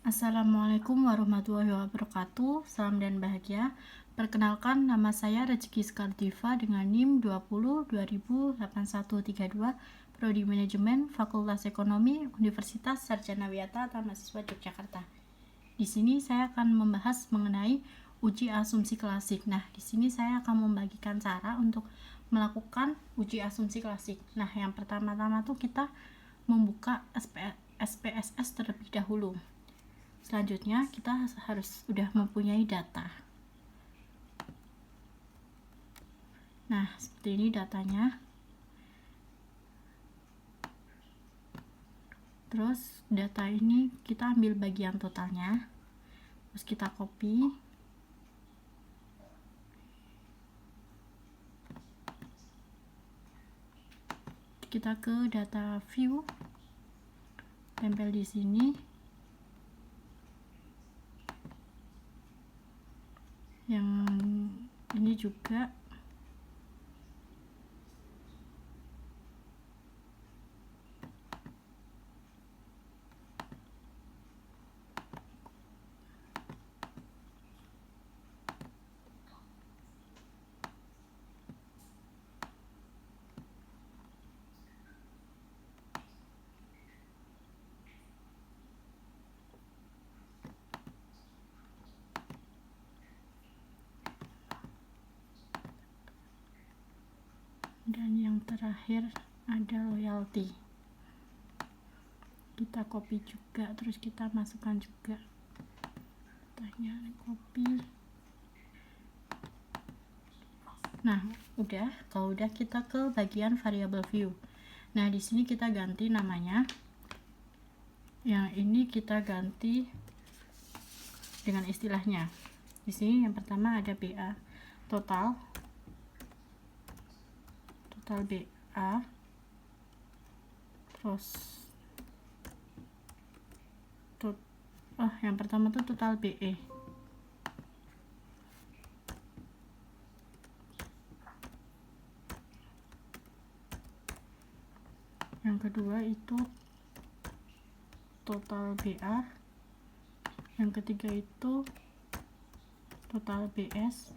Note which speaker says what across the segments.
Speaker 1: Assalamualaikum warahmatullahi wabarakatuh. Salam dan bahagia. Perkenalkan, nama saya Rezeki Skardiva dengan NIM 20208132, Prodi Manajemen, Fakultas Ekonomi, Universitas Sarjana Wiyata Mahasiswa Yogyakarta. Di sini saya akan membahas mengenai uji asumsi klasik. Nah, di sini saya akan membagikan cara untuk melakukan uji asumsi klasik. Nah, yang pertama-tama tuh kita membuka SPSS terlebih dahulu. Selanjutnya kita harus sudah mempunyai data. Nah, seperti ini datanya. Terus data ini kita ambil bagian totalnya. Terus kita copy. Kita ke data view. Tempel di sini. Yang ini juga dan yang terakhir ada loyalty. Kita copy juga, terus kita masukkan juga datanya, copy. Nah, kalau udah kita ke bagian variable view. Nah, di sini kita ganti namanya. Yang ini kita ganti dengan istilahnya. Di sini yang pertama ada BA total BA, terus yang pertama tuh total BE. Yang kedua itu total BA. Yang ketiga itu total BS.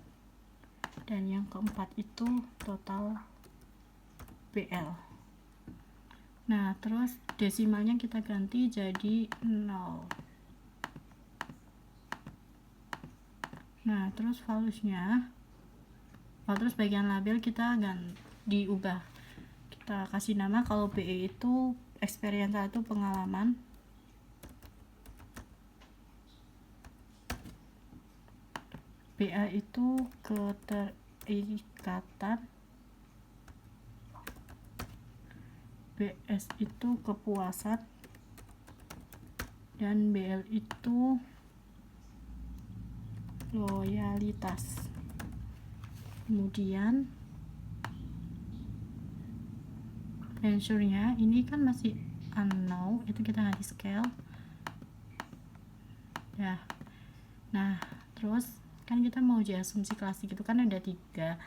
Speaker 1: Dan yang keempat itu total BL. Nah, terus desimalnya kita ganti jadi 0. Nah, terus terus bagian label kita diubah. Kita kasih nama, kalau BE itu experiential, itu pengalaman. BA itu keterikatan. BS itu kepuasan. Dan BL itu loyalitas. Kemudian range-nya ini kan masih unknown, itu kita nggak di scale ya. Nah, terus kan kita mau uji asumsi klasik itu kan ada 3.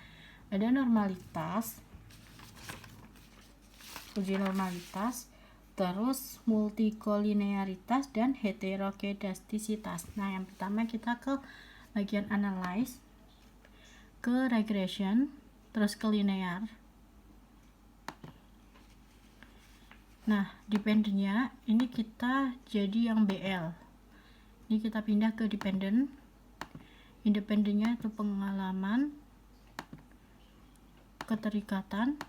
Speaker 1: Ada normalitas, uji normalitas, terus multikolinearitas, dan heterokedastisitas. Nah, yang pertama kita ke bagian analyze, ke regression, terus ke linear. Nah, dependentnya ini kita jadi yang BL. Ini kita pindah ke dependent. Independentnya itu pengalaman, keterikatan,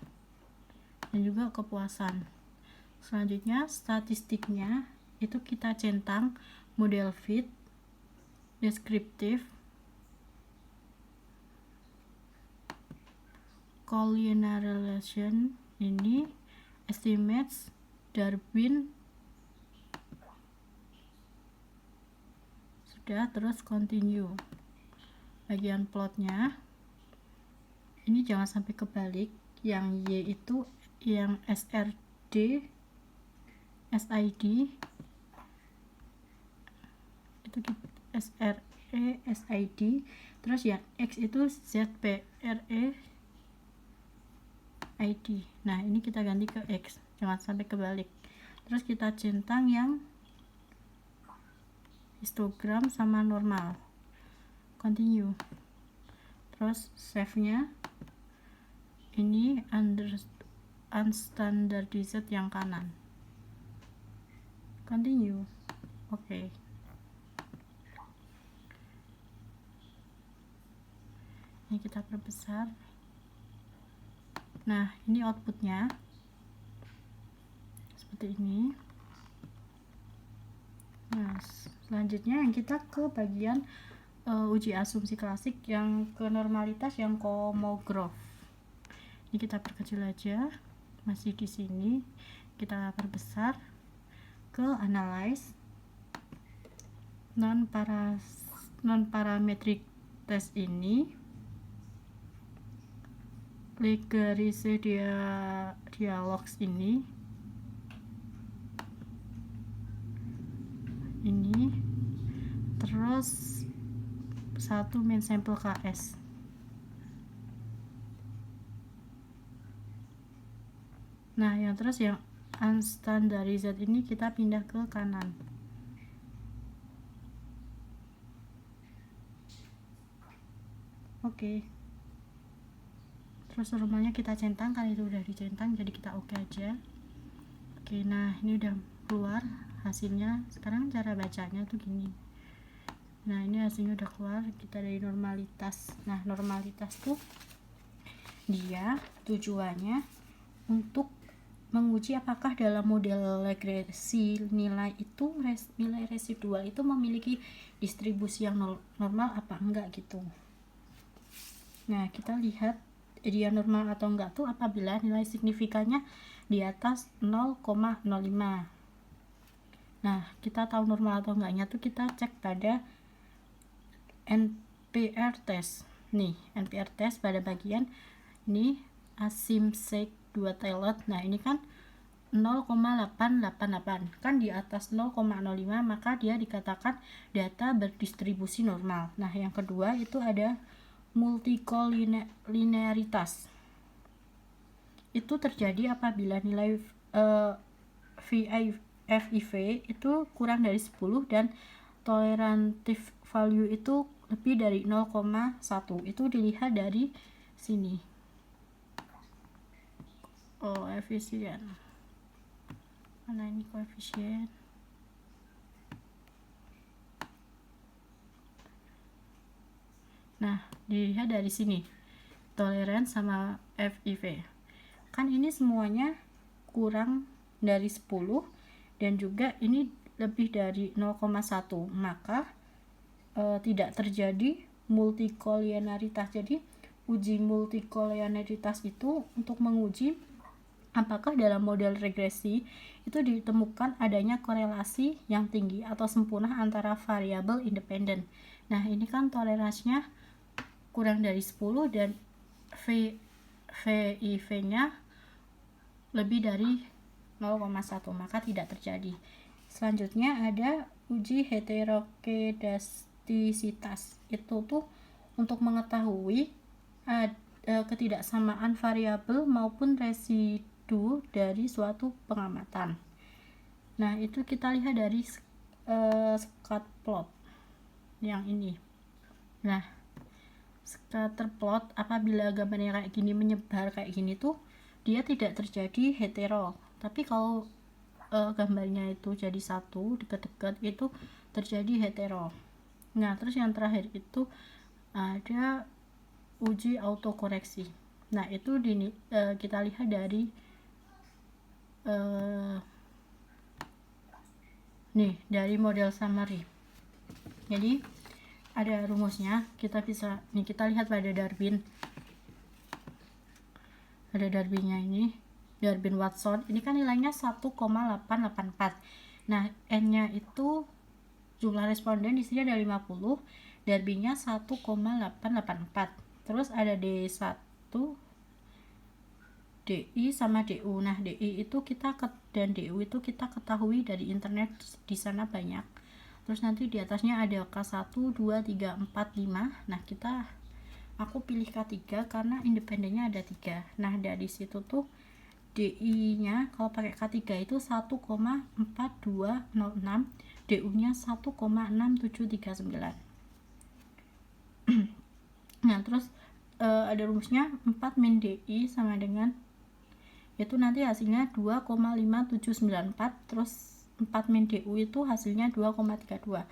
Speaker 1: dan juga kepuasan. Selanjutnya statistiknya itu kita centang model fit, deskriptif, collinear relation, ini estimates, Darwin. Sudah, terus continue. Bagian plotnya ini jangan sampai kebalik. Yang Y itu yang SRD, SID itu SRE, SID. Terus yang X itu ZPRE, ID. Nah, ini kita ganti ke X, jangan sampai kebalik. Terus kita centang yang histogram sama normal. Continue. Terus save-nya ini unstandardized yang kanan. Continue. Oke. Ini kita perbesar. Nah, ini outputnya seperti ini. Nah, selanjutnya yang kita ke bagian uji asumsi klasik yang ke normalitas yang Kolmogorov. Ini kita perkecil aja, masih di sini. Kita perbesar ke analyze non parametric test ini. Legarize dialogs ini terus satu main sampel KS. Nah, yang terus yang unstandardized ini kita pindah ke kanan. Oke. Terus normalnya kita centang, kan itu udah dicentang, jadi kita oke aja. Oke, nah ini udah keluar hasilnya. Sekarang cara bacanya tuh gini. Nah, ini hasilnya udah keluar, kita dari normalitas. Nah, normalitas tuh dia tujuannya untuk menguji apakah dalam model regresi nilai residual itu memiliki distribusi yang normal apa enggak gitu. Nah, kita lihat dia normal atau enggak tuh apabila nilai signifikannya di atas 0,05. Nah, kita tahu normal atau enggaknya tuh kita cek pada NPR test. Nih, NPR test pada bagian ini asymptotic 2 tailed. Nah, ini kan 0,888, kan di atas 0,05, maka dia dikatakan data berdistribusi normal. Nah, yang kedua itu ada multikolinearitas. Itu terjadi apabila nilai FIV itu kurang dari 10 dan tolerantif value itu lebih dari 0,1. Itu dilihat dari sini. Koefisien. Mana ini koefisien? Nah, dilihat dari sini. Toleransi sama FIV. Kan ini semuanya kurang dari 10 dan juga ini lebih dari 0,1. Maka tidak terjadi multikolinearitas. Jadi, uji multikolinearitas itu untuk menguji apakah dalam model regresi itu ditemukan adanya korelasi yang tinggi atau sempurna antara variabel independen. Nah, ini kan toleransinya kurang dari 10 dan VIV-nya lebih dari 0,1, maka tidak terjadi. Selanjutnya ada uji heterokedastisitas. Itu tuh untuk mengetahui ketidaksamaan variabel maupun residu dari suatu pengamatan. Nah, itu kita lihat dari scatter plot yang ini. Nah, scatter plot apabila gambarnya kayak gini menyebar kayak gini tuh dia tidak terjadi hetero, tapi kalau gambarnya itu jadi satu dekat-dekat itu terjadi hetero. Nah, terus yang terakhir itu ada uji autokoreksi. Nah, itu kita lihat dari dari model summary. Jadi ada rumusnya, kita lihat pada Darwin. Ada Darwinnya ini, Darwin Watson. Ini kan nilainya 1,884. Nah, N-nya itu jumlah responden di sini ada 50, Darwinnya 1,884. Terus ada D1, DI sama DU. Nah, DI itu dan DU itu kita ketahui dari internet, di sana banyak. Terus nanti di atasnya ada K1, 2, 3, 4, 5. Nah, aku pilih K3 karena independennya ada 3. Nah, dari situ tuh DI-nya kalau pakai K3 itu 1,4206 DU-nya 1,6739. Nah, terus ada rumusnya 4 min DI sama dengan, itu nanti hasilnya 2,5794, terus 4 min DU itu hasilnya 2,32.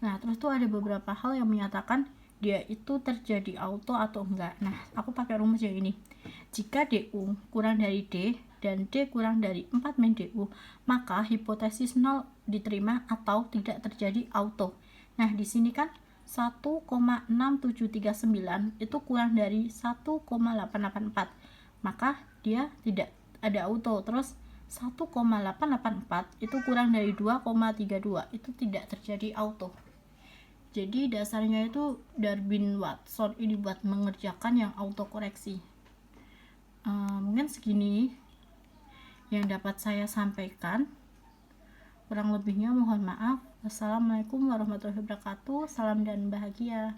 Speaker 1: Nah, terus tuh ada beberapa hal yang menyatakan dia itu terjadi auto atau enggak. Nah, aku pakai rumus yang ini. Jika DU kurang dari D dan D kurang dari 4 min DU, maka hipotesis 0 diterima atau tidak terjadi auto. Nah, di sini kan 1,6739 itu kurang dari 1,884, maka dia tidak ada auto. Terus 1,884 itu kurang dari 2,32, itu tidak terjadi auto. Jadi dasarnya itu Darwin-Watson ini buat mengerjakan yang autokoreksi. Mungkin segini yang dapat saya sampaikan. Kurang lebihnya mohon maaf. Wassalamualaikum warahmatullahi wabarakatuh. Salam dan bahagia.